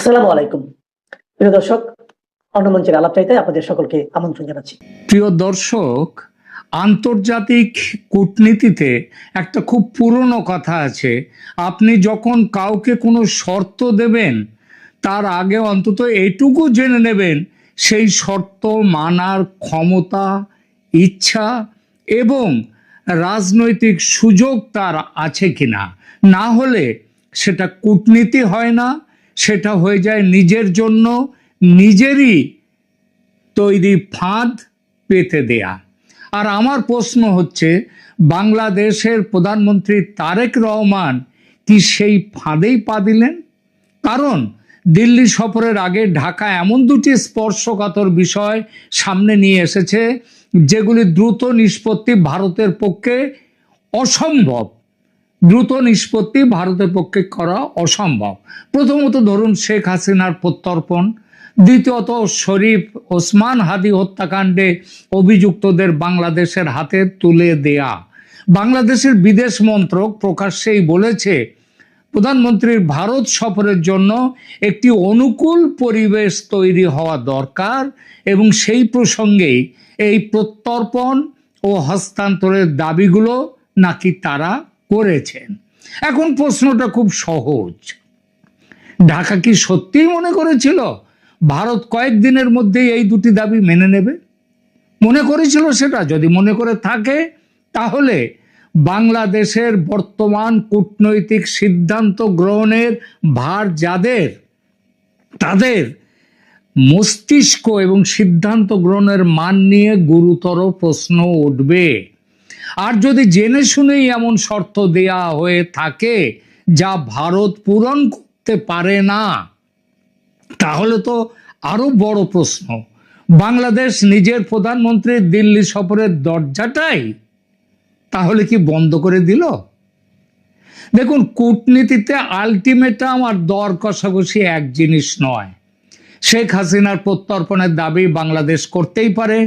আসসালামু আলাইকুম। প্রিয় দর্শক, অন্নমঞ্চের আলাপচাইতে আপনাদের সকলকে আমন্ত্রণ জানাচ্ছি। প্রিয় দর্শক, আন্তর্জাতিক কূটনীতিতে একটা খুব পুরনো কথা আছে, আপনি যখন কাউকে কোনো শর্ত দেবেন তার আগে অন্তত এটুকু জেনে নেবেন সেই শর্ত মানার ক্ষমতা, ইচ্ছা এবং রাজনৈতিক সুযোগ তার আছে কিনা। না হলে সেটা কূটনীতি হয় না, সেটা হয়ে যায় নিজের জন্য নিজেরই তৈরি ফাঁদ পেতে দেয়া। আর আমার প্রশ্ন হচ্ছে, বাংলাদেশের প্রধানমন্ত্রী তারেক রহমান কি সেই ফাঁদেই পা দিলেন? কারণ দিল্লি সফরের আগে ঢাকা এমন দুটি স্পর্শকাতর বিষয় সামনে নিয়ে এসেছে যেগুলি দ্রুত নিষ্পত্তি ভারতের পক্ষে অসম্ভব। দ্রুত নিষ্পত্তি ভারতের পক্ষে করা অসম্ভব। প্রথমত ধরুন শেখ হাসিনার প্রত্যর্পণ, দ্বিতীয়ত শরীফ ওসমান হাদি হত্যাকাণ্ডে অভিযুক্তদের বাংলাদেশের হাতে তুলে দেয়া। বাংলাদেশের বিদেশ মন্ত্রক প্রকাশ্যেই বলেছে প্রধানমন্ত্রীর ভারত সফরের জন্য একটি অনুকূল পরিবেশ তৈরি হওয়া দরকার এবং সেই প্রসঙ্গেই এই প্রত্যর্পণ ও হস্তান্তরের দাবিগুলো নাকি তারা করেছেন। এখন প্রশ্নটা খুব সহজ, ঢাকা কি সত্যিই মনে করেছিল ভারত কয়েকদিনের মধ্যেই এই দুটি দাবি মেনে নেবে? মনে করেছিল সেটা? যদি মনে করে থাকে তাহলে বাংলাদেশের বর্তমান কূটনৈতিক সিদ্ধান্ত গ্রহণের ভার যাদের, তাদের মস্তিষ্ক এবং সিদ্ধান্ত গ্রহণের মান নিয়ে গুরুতর প্রশ্ন উঠবে। আর যদি জেনে শুনেই এমন শর্ত দেয়া হয়ে থাকে যা ভারত পূরণ করতে পারে না, তাহলে তো আরো বড় প্রশ্ন, বাংলাদেশ নিজের প্রধানমন্ত্রীর দিল্লি সফরের দরজাটাই তাহলে কি বন্ধ করে দিল? দেখুন, কূটনীতিতে আলটিমেটাম আর দর কষাকষি এক জিনিস নয়। শেখ হাসিনার প্রত্যর্পণের দাবি বাংলাদেশ করতেই পারে,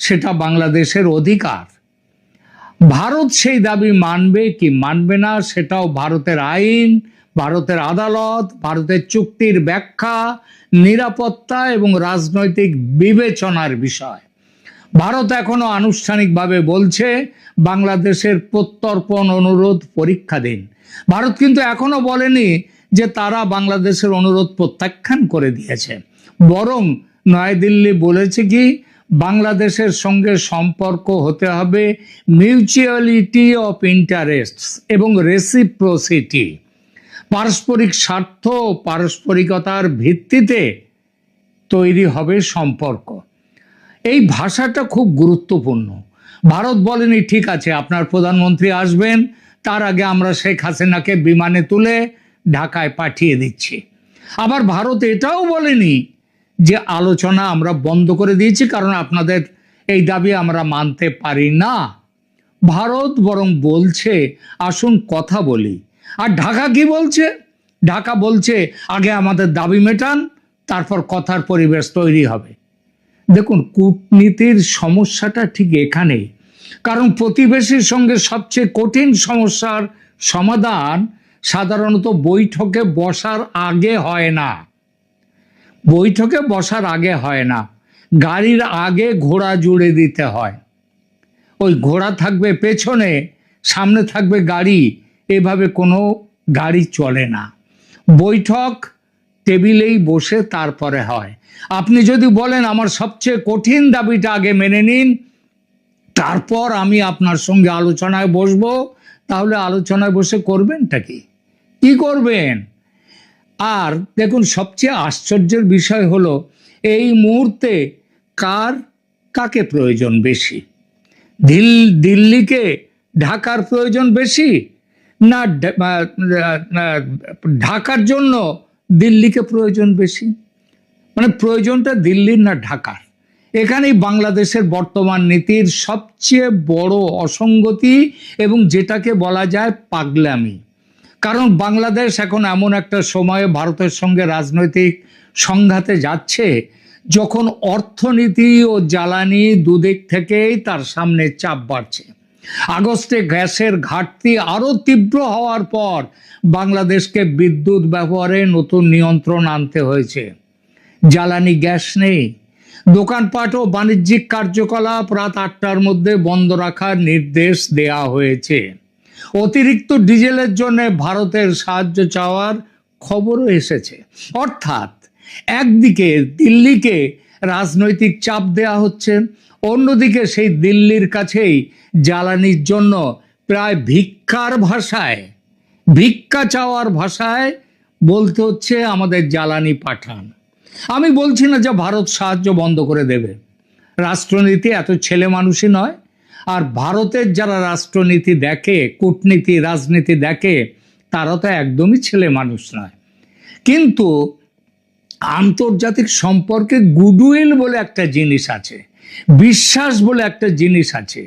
সেটা বাংলাদেশের অধিকার। ভারত সেই দাবি মানবে কি মানবে না সেটাও ভারতের আইন, ভারতের আদালত, ভারতের চুক্তির ব্যাখ্যা, নিরাপত্তা এবং রাজনৈতিক বিবেচনার বিষয়। ভারত এখনো আনুষ্ঠানিকভাবে বলছে বাংলাদেশের প্রত্যর্পণ অনুরোধ পরীক্ষা দিন। ভারত কিন্তু এখনো বলেনি যে তারা বাংলাদেশের অনুরোধ প্রত্যাখ্যান করে দিয়েছে। বরং নয়াদিল্লি বলেছে কি, বাংলাদেশের সঙ্গে সম্পর্ক হতে হবে মিউচুয়ালিটি অফ ইন্টারেস্টস এবং রেসিপ্রোসিটি, পারস্পরিক স্বার্থ ও পারস্পরিকতার ভিত্তিতে তৈরি হবে সম্পর্ক। এই ভাষাটা খুব গুরুত্বপূর্ণ। ভারত বলেনি ঠিক আছে আপনার প্রধানমন্ত্রী আসবেন, তার আগে আমরা শেখ হাসিনাকে বিমানে তুলে ঢাকায় পাঠিয়ে দিচ্ছি। আবার ভারত এটাও বলেনি যে আলোচনা আমরা বন্ধ করে দিয়েছি কারণ আপনাদের এই দাবি আমরা মানতে পারি না। ভারত বরং বলছে আসুন কথা বলি। আর ঢাকা কি বলছে? ঢাকা বলছে আগে আমাদের দাবি মেটান, তারপর কথার পরিবেশ তৈরি হবে। দেখুন, কূটনীতির সমস্যাটা ঠিক এখানেই। কারণ প্রতিবেশীর সঙ্গে সবচেয়ে কঠিন সমস্যার সমাধান সাধারণত বৈঠকে বসার আগে হয় না। বৈঠকে বসার আগে হয় না, গাড়ির আগে ঘোড়া জুড়ে দিতে হয়। ওই ঘোড়া থাকবে পেছনে, সামনে থাকবে গাড়ি, এভাবে কোনো গাড়ি চলে না। বৈঠক টেবিলেই বসে তারপরে হয়। আপনি যদি বলেন আমার সবচেয়ে কঠিন দাবিটা আগে মেনে নিন, তারপর আমি আপনার সঙ্গে আলোচনায় বসবো, তাহলে আলোচনায় বসে করবেনটা কি? কি করবেন? আর দেখুন, সবচেয়ে আশ্চর্যের বিষয় হলো এই মুহূর্তে কাকে প্রয়োজন বেশি? দিল্লিকে ঢাকার প্রয়োজন বেশি, না ঢাকার জন্য দিল্লিকে প্রয়োজন বেশি? মানে প্রয়োজনটা দিল্লির না ঢাকার? এখানেই বাংলাদেশের বর্তমান নীতির সবচেয়ে বড় অসঙ্গতি এবং যেটাকে বলা যায় পাগলামি। কারণ বাংলাদেশ এখন এমন একটা সময়ে ভারতের সঙ্গে রাজনৈতিক সংঘাতে যাচ্ছে যখন অর্থনীতি ও জ্বালানি দুদিক থেকেই তার সামনে চাপ বাড়ছে। আগস্টে গ্যাসের ঘাটতি আরো তীব্র হওয়ার পর বাংলাদেশকে বিদ্যুৎ ব্যবহারে নতুন নিয়ন্ত্রণ আনতে হয়েছে। জ্বালানি গ্যাস নেই, দোকানপাট ও বাণিজ্যিক কার্যকলাপ রাত 8টার মধ্যে বন্ধ রাখার নির্দেশ দেয়া হয়েছে। অতিরিক্ত ডিজেলের জন্য ভারতের সাহায্য চাওয়ার খবরও এসেছে। অর্থাৎ একদিকে দিল্লিকে রাজনৈতিক চাপ দেয়া হচ্ছে, অন্যদিকে সেই দিল্লির কাছেই জ্বালানির জন্য প্রায় ভিক্ষা চাওয়ার ভাষায় বলতে হচ্ছে আমাদের জ্বালানি পাঠান। আমি বলছি না যে ভারত সাহায্য বন্ধ করে দেবে, রাষ্ট্রনীতি এত ছেলে মানুষই নয়। আর ভারতের যারা রাষ্ট্রনীতি দেখে, কূটনীতি, রাজনীতি দেখে, তারা তো একদমই ছেলে মানুষ নয়। কিন্তু আন্তর্জাতিক সম্পর্কে গুডউইল বলে একটা জিনিস আছে, বিশ্বাস বলে একটা জিনিস আছে।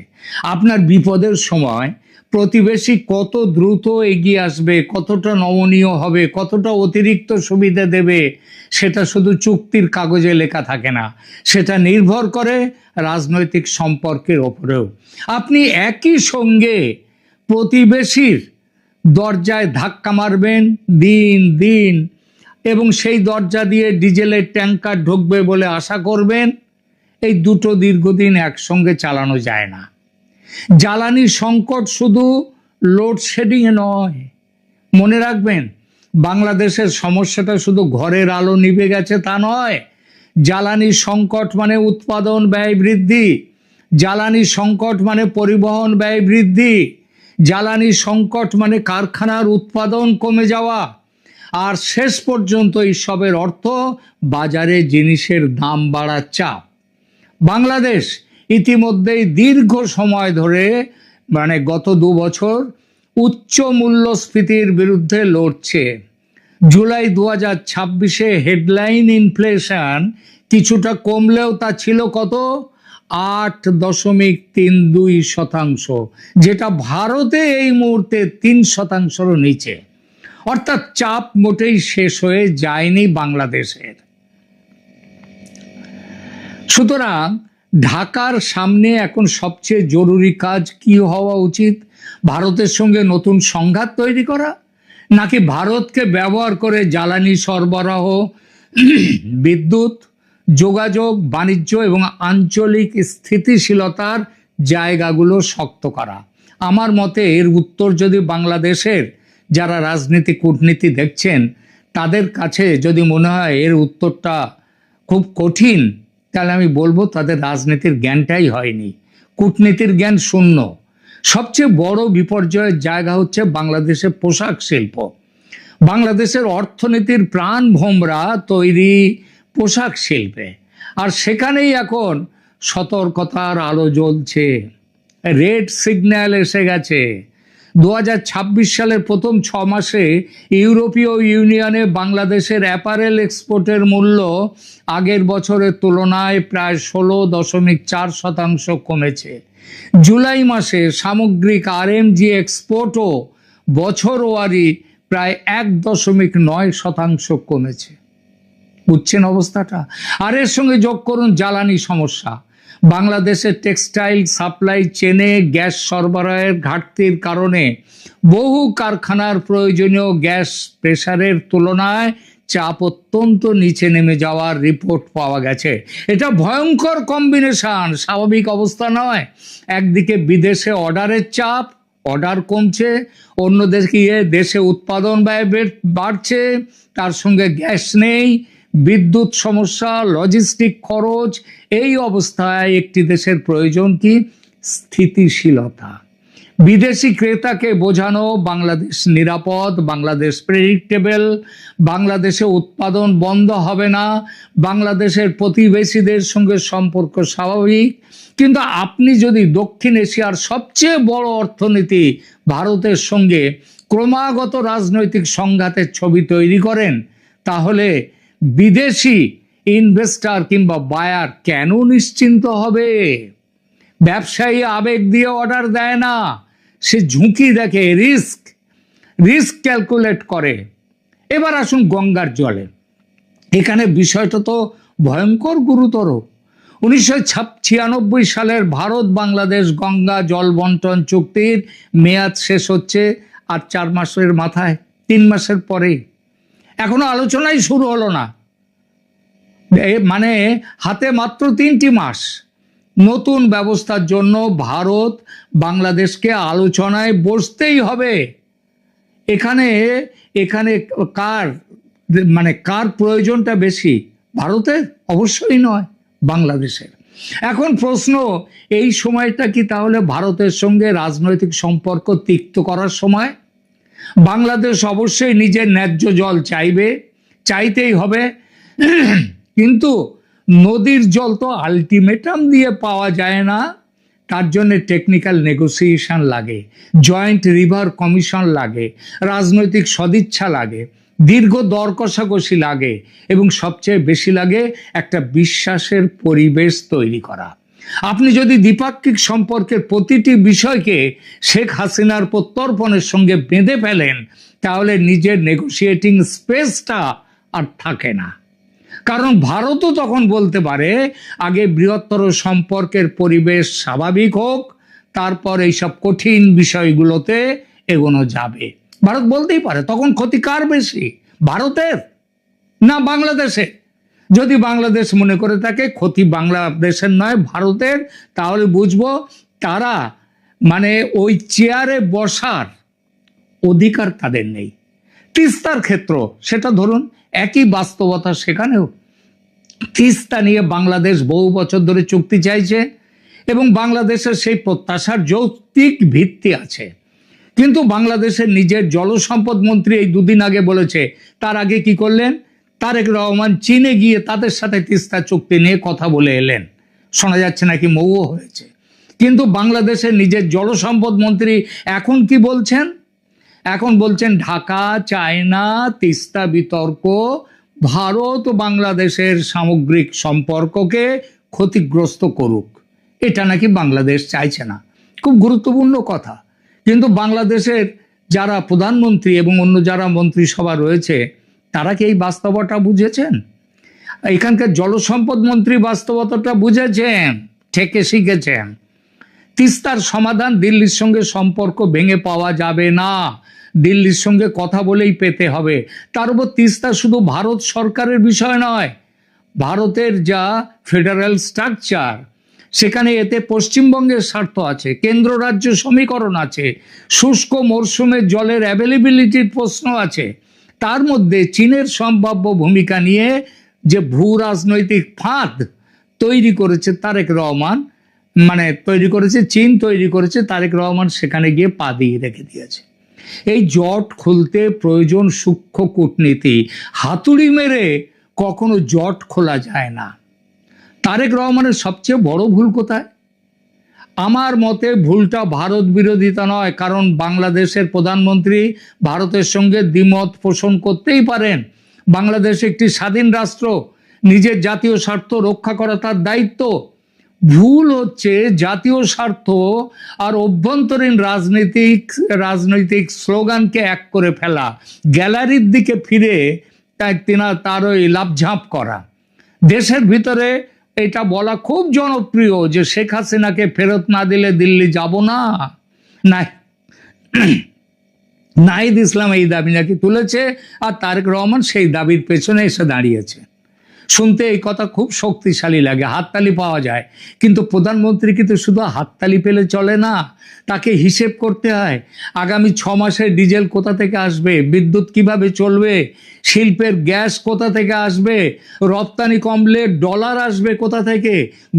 আপনার বিপদের সময় প্রতিবেশী কত দ্রুত এগিয়ে আসবে, কতটা নমনীয় হবে, কতটা অতিরিক্ত সুবিধা দেবে, সেটা শুধু চুক্তির কাগজে লেখা থাকে না, সেটা নির্ভর করে রাজনৈতিক সম্পর্কের ওপরেও। আপনি একই সঙ্গে প্রতিবেশীর দরজায় ধাক্কা মারবেন দিন দিন, এবং সেই দরজা দিয়ে ডিজেলের ট্যাঙ্কার ঢুকবে বলে আশা করবেন, এই দুটো দীর্ঘদিন একসঙ্গে চালানো যায় না। জ্বালানি সংকট শুধু লোডশেডিং এ নয়, মনে রাখবেন বাংলাদেশের সমস্যাটা শুধু ঘরের আলো নিভে গেছে তা নয়। জ্বালানি সংকট মানে উৎপাদন ব্যয় বৃদ্ধি, জ্বালানি সংকট মানে পরিবহন ব্যয় বৃদ্ধি, জ্বালানি সংকট মানে কারখানার উৎপাদন কমে যাওয়া, আর শেষ পর্যন্ত এইসবের অর্থ বাজারে জিনিসের দাম বাড়ার চাপ। বাংলাদেশ ইতিমধ্যেই দীর্ঘ সময় ধরে গত 2 বছর উচ্চ মূল্যস্ফীতির বিরুদ্ধে লড়ছে। জুলাই 2026-এ হেডলাইন ইনফ্লেশন কিছুটা কমলেও তা ছিল কত? 8.32%, যেটা ভারতে এই মুহূর্তে 3%-রও নিচে। অর্থাৎ চাপ মোটেই শেষ হয়ে যায়নি বাংলাদেশের। সুতরাং ঢাকার সামনে এখন সবচেয়ে জরুরি কাজ কি হওয়া উচিত? ভারতের সঙ্গে নতুন সংঘাত তৈরি করা, নাকি ভারতকে ব্যবহার করে জ্বালানি সরবরাহ, বিদ্যুৎ, যোগাযোগ, বাণিজ্য এবং আঞ্চলিক স্থিতিশীলতার জায়গাগুলো শক্ত করা? আমার মতে এর উত্তর যদি বাংলাদেশের যারা রাজনীতি কূটনীতি দেখছেন তাদের কাছে যদি মনে হয় এর উত্তরটা খুব কঠিন, তাহলে আমি বলবো তাদের রাজনীতির জ্ঞানটাই হয়নি, কূটনীতির জ্ঞান শূন্য। সবচেয়ে বড় বিপর্যয়ের জায়গা হচ্ছে বাংলাদেশের পোশাক শিল্প। বাংলাদেশের অর্থনীতির প্রাণ ভোমরা তৈরি পোশাক শিল্পে, আর সেখানেই এখন সতর্কতার আলো জ্বলছে, রেড সিগন্যাল এসে গেছে। 2026 সালের প্রথম 6 মাসে ইউরোপীয় ইউনিয়নে বাংলাদেশের অ্যাপারেল এক্সপোর্টের মূল্য আগের বছরের তুলনায় প্রায় 16.4% কমেছে। জুলাই মাসে সামগ্রিক আরএমজি এক্সপোর্টও বছরওয়ারি প্রায় 1.9% কমেছে। বুঝছেন অবস্থাটা? আর এর সঙ্গে যোগ করুন জ্বালানি সমস্যা। বাংলাদেশের টেক্সটাইল সাপ্লাই চেনে গ্যাস সরবরাহের ঘাটতির কারণে বহু কারখানার প্রয়োজনীয় গ্যাস প্রেসারের তুলনায় চাপ অত্যন্ত নিচে নেমে যাওয়ার রিপোর্ট পাওয়া গেছে। এটা ভয়ঙ্কর কম্বিনেশন, স্বাভাবিক অবস্থা নয়। একদিকে বিদেশে অর্ডারের চাপ, অর্ডার কমছে, অন্যদিকে দেশে উৎপাদন ব্যয় বাড়ছে, তার সঙ্গে গ্যাস নেই, বিদ্যুৎ সমস্যা, লজিস্টিক খরচ। এই অবস্থায় একটি দেশের প্রয়োজন কি? স্থিতিশীলতা। বিদেশি ক্রেতাকে বোঝানো বাংলাদেশ নিরাপদ, বাংলাদেশ প্রেডিক্টেবল, বাংলাদেশে উৎপাদন বন্ধ হবে না, বাংলাদেশের প্রতিবেশীদের সঙ্গে সম্পর্ক স্বাভাবিক। কিন্তু আপনি যদি দক্ষিণ এশিয়ার সবচেয়ে বড় অর্থনীতি ভারতের সঙ্গে ক্রমাগত রাজনৈতিক সংঘাতের ছবি তৈরি করেন, তাহলে বিদেশি ইনভেস্টর কিংবা বায়ার কেন নিশ্চিন্ত হবে? ব্যবসায়ী আবেগ দিয়ে অর্ডার দেয় না, সে ঝুঁকি দেখে, রিস্ক ক্যালকুলেট করে। এবার আসুন গঙ্গার জলে। এখানে বিষয়টা তো ভয়ঙ্কর গুরুতর। 1996 সালের ভারত বাংলাদেশ গঙ্গা জল বন্টন চুক্তির মেয়াদ শেষ হচ্ছে আর 4 মাসের মাথায়, 3 মাসের পরেই এখনো আলোচনাই শুরু হলো না। মানে হাতে মাত্র 3টি মাস। নতুন ব্যবস্থার জন্য ভারত বাংলাদেশকে আলোচনায় বসতেই হবে। এখানে এখানে কার প্রয়োজনটা বেশি? ভারতের? অবশ্যই নয়, বাংলাদেশের। এখন প্রশ্ন, এই সময়টা কি তাহলে ভারতের সঙ্গে রাজনৈতিক সম্পর্ক তিক্ত করার সময়? বাংলাদেশ অবশ্যই নিজের ন্যায্য জল চাইতেই হবে, কিন্তু নদীর জল তো আলটিমেটাম দিয়ে পাওয়া যায় না। তার জন্য টেকনিক্যাল নেগোসিয়েশন লাগে, জয়েন্ট রিভার কমিশন লাগে, রাজনৈতিক সদিচ্ছা লাগে, দীর্ঘ দর কষাকষি লাগে, এবং সবচেয়ে বেশি লাগে একটা বিশ্বাসের পরিবেশ তৈরি করা। আপনি যদি দ্বিপাক্ষিক সম্পর্কের প্রতিটি বিষয়কে শেখ হাসিনার প্রত্যর্পণের সঙ্গে বেঁধে ফেলেন, তাহলে নিজের নেগোসিয়েটিং স্পেসটা আর থাকে না। কারণ ভারতও তখন বলতে পারে আগে বৃহত্তর সম্পর্কের পরিবেশ স্বাভাবিক হোক, তারপর এইসব কঠিন বিষয়গুলোতে এগোনো যাবে। ভারত বলতেই পারে। তখন ক্ষতি কার বেশি, ভারতের না বাংলাদেশের? যদি বাংলাদেশ মনে করে থাকে ক্ষতি বাংলাদেশের নয় ভারতের, তাহলে বুঝবো তারা ওই চেয়ারে বসার অধিকার তাদের নেই। তিস্তার ক্ষেত্র সেটা ধরুন, একই বাস্তবতা সেখানেও। তিস্তা নিয়ে বাংলাদেশ বহু বছর ধরে চুক্তি চাইছে এবং বাংলাদেশের সেই প্রত্যাশার যৌক্তিক ভিত্তি আছে, কিন্তু বাংলাদেশের নিজের জলসম্পদ মন্ত্রী এই 2 দিন আগে বলেছে। তার আগে কি করলেন? তারেক রহমান চীনে গিয়ে তাদের সাথে তিস্তা চুক্তি নিয়ে কথা বলে এলেন, শোনা যাচ্ছে নাকি মৌও হয়েছে। কিন্তু বাংলাদেশের নিজের জলসম্পদ মন্ত্রী এখন কি বলছেন? এখন বলছেন ঢাকা চায় না তিস্তা বিতর্ক ভারত ও বাংলাদেশের সামগ্রিক সম্পর্ককে ক্ষতিগ্রস্ত করুক। এটা নাকি বাংলাদেশ চাইছে না। খুব গুরুত্বপূর্ণ কথা। কিন্তু বাংলাদেশের যারা প্রধানমন্ত্রী এবং অন্য যারা মন্ত্রিসভা রয়েছে, তারা কি এই বাস্তবতা বুঝেছেন? এখানকার জলসম্পদ মন্ত্রী বাস্তবতাটা বুঝেছেন, থেকে শিখেছেন। তিস্তার সমাধান দিল্লির সঙ্গে সম্পর্ক ভেঙে পাওয়া যাবে না, দিল্লির সঙ্গে কথা বলেই পেতে হবে। তার উপর তিস্তা শুধু ভারত সরকারের বিষয় নয়, ভারতের যা ফেডারেল স্ট্রাকচার সেখানে এতে পশ্চিমবঙ্গের স্বার্থ আছে, কেন্দ্র রাজ্য সমীকরণ আছে, শুষ্ক মরশুমে জলের অ্যাভেলেবিলিটির প্রশ্ন আছে। তার মধ্যে চীনের সম্ভাব্য ভূমিকা নিয়ে যে ভূ রাজনৈতিক ফাঁদ তৈরি করেছে তারেক রহমান, চীন তৈরি করেছে, তারেক রহমান সেখানে গিয়ে পা দিয়ে রেখে দিয়েছে। এই জট খুলতে প্রয়োজন সূক্ষ্ম কূটনীতি। হাতুড়ি মেরে কখনো জট খোলা যায় না। তারেক রহমানের সবচেয়ে বড় ভুল কোথায়? আমার মতে ভুলটা ভারত বিরোধিতা নয়, কারণ বাংলাদেশের প্রধানমন্ত্রী ভারতের সঙ্গে দ্বিমত পোষণ করতেই পারেন। বাংলাদেশ একটি স্বাধীন রাষ্ট্র, নিজের জাতীয় স্বার্থ রক্ষা করা তার দায়িত্ব। ভুল হচ্ছে জাতীয় স্বার্থ আর অভ্যন্তরীণ রাজনৈতিক স্লোগানকে এক করে ফেলা, গ্যালারির দিকে ফিরে তার ওই লাফঝাঁপ করা। দেশের ভিতরে এটা বলা খুব জনপ্রিয় যে শেখ হাসিনাকে ফেরত না দিলে দিল্লি যাব না। নাহিদ ইসলাম এই দাবি নাকি তুলেছে, আর তারেক রহমান সেই দাবির পেছনে এসে দাঁড়িয়েছে। শুনতে এই কথা খুব শক্তিশালী লাগে, হাততালি পাওয়া যায়, কিন্তু প্রধানমন্ত্রী কিন্তু শুধু হাততালি পেলে চলে না, তাকে হিসেব করতে হয়। আগামী 6 মাসে ডিজেল কোথা থেকে আসবে, বিদ্যুৎ কিভাবে চলবে, শিল্পের গ্যাস কোথা থেকে আসবে, রপ্তানি কমলে ডলার আসবে কোথা থেকে,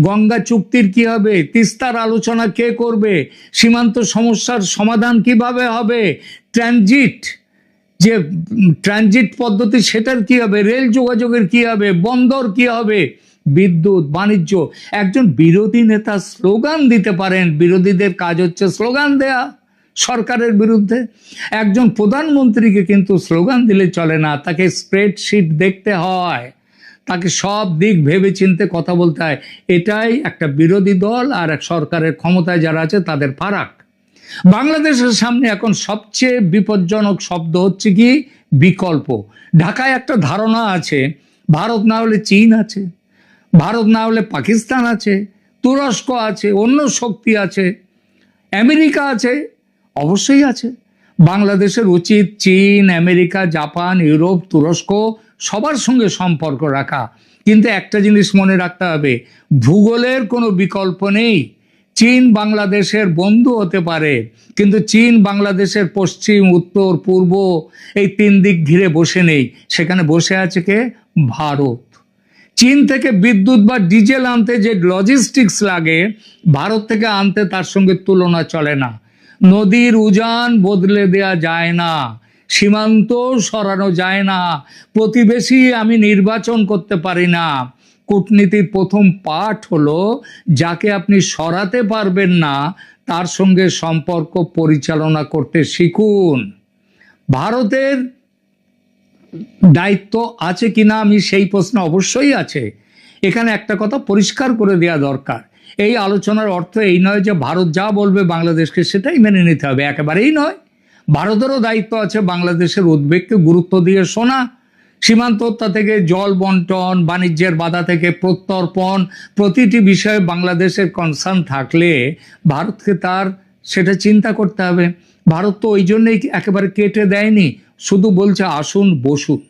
গঙ্গা চুক্তির কি হবে, তিস্তার আলোচনা কে করবে, সীমান্ত সমস্যার সমাধান কিভাবে হবে, ট্রানজিট পদ্ধতি সেটার কি হবে, রেল যোগাযোগের কি হবে, বন্দর কি হবে, বিদ্যুৎ, বাণিজ্য। একজন বিরোধী নেতা স্লোগান দিতে পারেন, বিরোধীদের কাজ হচ্ছে স্লোগান দেয়া সরকারের বিরুদ্ধে। একজন প্রধানমন্ত্রীকে কিন্তু স্লোগান দিলে চলে না, তাকে স্প্রেডশিট দেখতে হয়, তাকে সব দিক ভেবে চিনতে কথা বলতে হয়। এটাই একটা বিরোধী দল আর এক সরকারের ক্ষমতায় যারা আছে তাদের ফারাক। বাংলাদেশের সামনে এখন সবচেয়ে বিপজ্জনক শব্দ হচ্ছে কি বিকল্প। ঢাকায় একটা ধারণা আছে ভারত না হলে চীন আছে, ভারত না হলে পাকিস্তান আছে, তুরস্ক আছে, অন্য শক্তি আছে, আমেরিকা আছে, অবশ্যই আছে। বাংলাদেশের উচিত চীন, আমেরিকা, জাপান, ইউরোপ, তুরস্ক সবার সঙ্গে সম্পর্ক রাখা। কিন্তু একটা জিনিস মনে রাখতে হবে, ভূগোলের কোনো বিকল্প নেই। চীন বাংলাদেশের বন্ধু হতে পারে, কিন্তু চীন বাংলাদেশের পশ্চিম, উত্তর, পূর্ব এই 3 দিক ঘিরে বসে নেই। সেখানে বসে আছে কে? ভারত। চীন থেকে বিদ্যুৎ বা ডিজেল আনতে যে লজিস্টিক্স লাগে, ভারত থেকে আনতে তার সঙ্গে তুলনা চলে না। নদীর উজান বদলে দেয়া যায় না, সীমান্ত সরানো যায় না, প্রতিবেশী আমি নির্বাচন করতে পারি না। কূটনীতির প্রথম পাঠ হলো, যাকে আপনি সরাতে পারবেন না তার সঙ্গে সম্পর্ক পরিচালনা করতে শিখুন। ভারতের দায়িত্ব আছে কিনা আমি সেই প্রশ্ন অবশ্যই আছে। এখানে একটা কথা পরিষ্কার করে দেওয়া দরকার, এই আলোচনার অর্থ এই নয় যে ভারত যা বলবে বাংলাদেশকে সেটাই মেনে নিতে হবে, একেবারেই নয়। ভারতেরও দায়িত্ব আছে বাংলাদেশের উদ্বেগকে গুরুত্ব দিয়ে শোনা, সীমান্ততা থেকে জল বন্টন, বাণিজ্যের বাধা থেকে প্রত্যর্পণ, প্রতিটি বিষয়ে বাংলাদেশের কনসার্ন থাকলে ভারতকে তার সেটা চিন্তা করতে হবে। ভারত তো ওই জন্যই একেবারে কেটে দেয়নি, শুধু বলছে আসুন বসুন।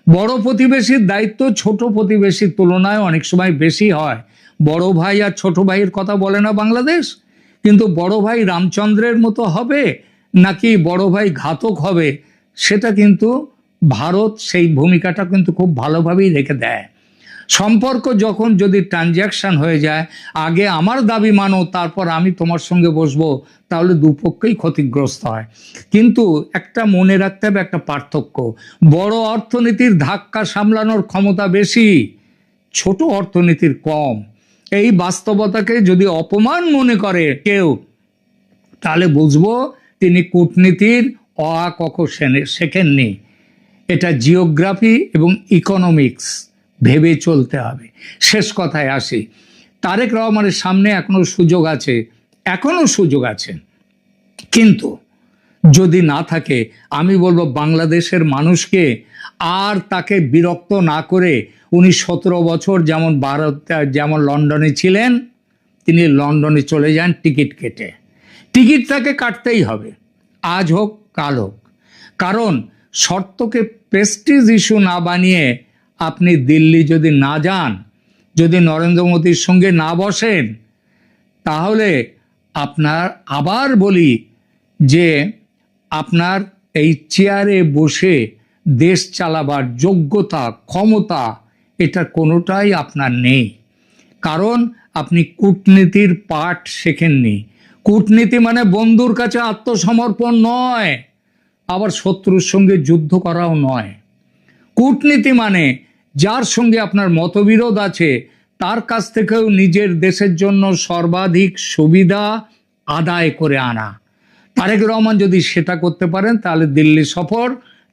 বড় প্রতিবেশীর দায়িত্ব ছোট প্রতিবেশীর তুলনায় অনেক সময় বেশি হয়। বড় ভাই আর ছোট ভাইয়ের কথা বলে না বাংলাদেশ, কিন্তু বড় ভাই রামচন্দ্রের মতো হবে নাকি বড় ভাই ঘাতক হবে, সেটা কিন্তু ভারত সেই ভূমিকাটা কিন্তু খুব ভালোভাবেই রেখে দেয়। সম্পর্ক যখন যদি ট্রানজ্যাকশন হয়ে যায়, আগে আমার দাবি মানো তারপর আমি তোমার সঙ্গে বসবো, তাহলে দুপক্ষই ক্ষতিগ্রস্ত হয়। কিন্তু একটা মনে রাখতে হবে একটা পার্থক্য, বড় অর্থনীতির ধাক্কা সামলানোর ক্ষমতা বেশি, ছোট অর্থনীতির কম। এই বাস্তবতাকে যদি অপমান মনে করে কেউ, তাহলে বুঝবো তিনি কূটনীতির অ আ ক খ শেখেননি। এটা জিওগ্রাফি এবং ইকোনমিক্স ভেবে চলতে হবে। শেষ কথায় আসি, তারেক রহমানের সামনে এখনো সুযোগ আছে, কিন্তু যদি না থাকে আমি বলবো বাংলাদেশের মানুষকে আর তাকে বিরক্ত না করে, উনি 17 বছর যেমন লন্ডনে ছিলেন, তিনি লন্ডনে চলে যান টিকিট কেটে। টিকিট তাকে কাটতেই হবে, আজ হোক কাল হোক। কারণ শর্তকে প্রেস্টিজ ইস্যু না বানিয়ে আপনি দিল্লি যদি না যান, যদি নরেন্দ্র মোদীর সঙ্গে না বসেন, তাহলে আপনার, আবার বলি যে আপনার এই চেয়ারে বসে দেশ চালাবার যোগ্যতা, ক্ষমতা এটা কোনোটাই আপনার নেই। কারণ আপনি কূটনীতির পাঠ শেখেননি। কূটনীতি মানে বন্ধুর কাছে আত্মসমর্পণ নয়, আবার শত্রুর সঙ্গে যুদ্ধ করাও নয়। কূটনীতি মানে যার সঙ্গে আপনার মতবিরোধ আছে তার কাছ থেকেও নিজের দেশের জন্য সর্বাধিক সুবিধা আদায় করে আনা। তারেক রহমান যদি সেটা করতে পারেন, তাহলে দিল্লি সফর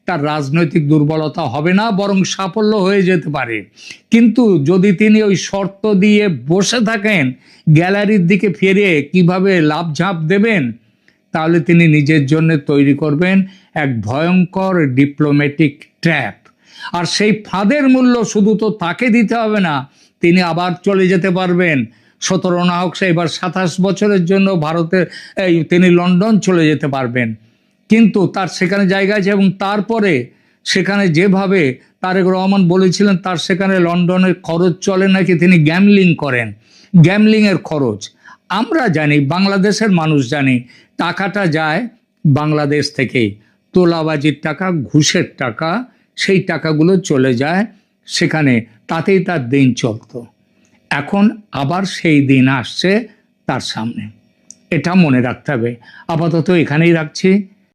তার রাজনৈতিক দুর্বলতা হবে না, বরং সাফল্য হয়ে যেতে পারে। কিন্তু যদি তিনি ওই শর্ত দিয়ে বসে থাকেন, গ্যালারির দিকে ফিরে কিভাবে লাফঝাঁপ দেবেন, তাহলে তিনি নিজের জন্য তৈরি করবেন এক ভয়ঙ্কর ডিপ্লোম্যাটিক ট্র্যাপ। আর সেই ফাঁদের মূল্য শুধু তো তাকে দিতে হবে না, তিনি আবার চলে যেতে পারবেন। 17 না হোক, এবার 27 বছরের জন্য তিনি লন্ডন চলে যেতে পারবেন। কিন্তু তার সেখানে জায়গা আছে, এবং তারপরে সেখানে যেভাবে তারেক রহমান বলেছিলেন তার সেখানে লন্ডনের খরচ চলে নাকি, তিনি গ্যামলিং করেন, গ্যামলিংয়ের খরচ আমরা জানি, বাংলাদেশের মানুষ জানি, টাকাটা যায় বাংলাদেশ থেকেই, তোলাবাজির টাকা, ঘুষের টাকা, সেই টাকাগুলো চলে যায় সেখানে, তাতেই তার দিন চলতো। এখন আবার সেই দিন আসছে তার সামনে, এটা মনে রাখতে হবে। আপাতত এখানেই রাখছি।